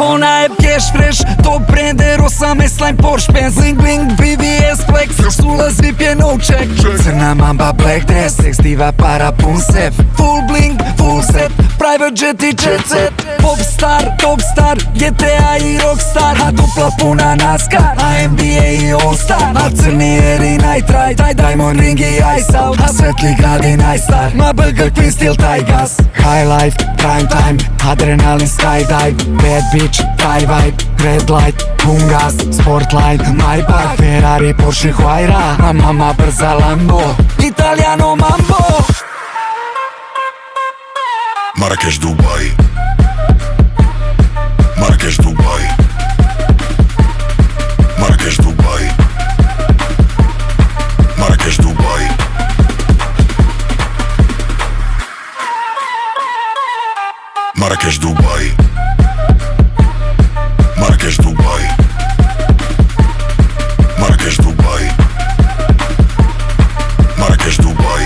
Ona je cash fresh, top brand, 18 line Porsche, BENZ, BLING BLING, BBS Flex, ULAZ VIP je no check. Crna mamba, black dress, sex diva, para, pun sef. Full bling, full set, private jet i jet set. Popstar, topstar, GTA i rockstar, a dupla puna NASCAR, a NBA i All-Star, a crni eri night ride, taj diamond ring i ice out, a svetli grad i najstar, Maybach queen stil taj gas. High life, prime time, adrenalin skydive, bad bitch, high vibe, red light, pun gas, sportline, Maybach, Ferari, Porsche, Huayra, a mama brza Lambo, Italiano, mambo. Marakesh, Dubai. Marakesh, Dubai. Marakesh, Dubai. Marakesh, Dubai. Marakesh, Dubai. Marakesh, Dubai. Marakesh, Dubai. Marakesh, Dubai.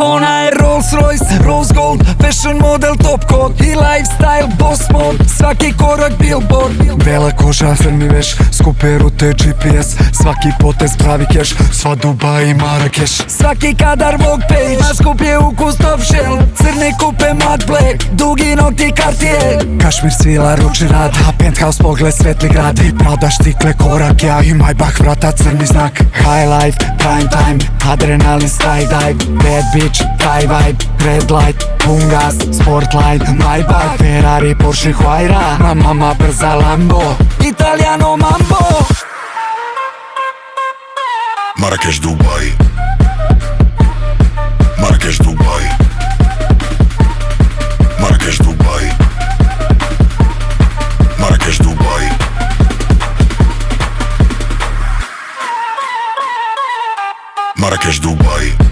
Ona je Rolls Royce, Rose Gold, fashion model, top code i lifestyle, boss mode, svaki korak billboard. Bela koža, crni veš, skupe rute, GPS, svaki potez pravi keš, sva Dubai i Marakeš. Svaki kadar Vogue page, na skup je ukus top shell, crne kupe matte black, dugi nokti Cartier. Kašmir svila, ruči rad, a penthouse pogled, svetli grad, i Prada štikle, korak ja i Maybach vrata, crni znak. High life, prime time, adrenalin skydive, bad bitch, high vibe, red light, pun gas, sportline, Maybach, Ferari, Porsche, Huayra, a mama brza Lambo, Italiano, mambo. Marakesh, Dubai. Marakesh, Dubai. Marakesh, Dubai. Marakesh, Dubai. Marakesh, Dubai.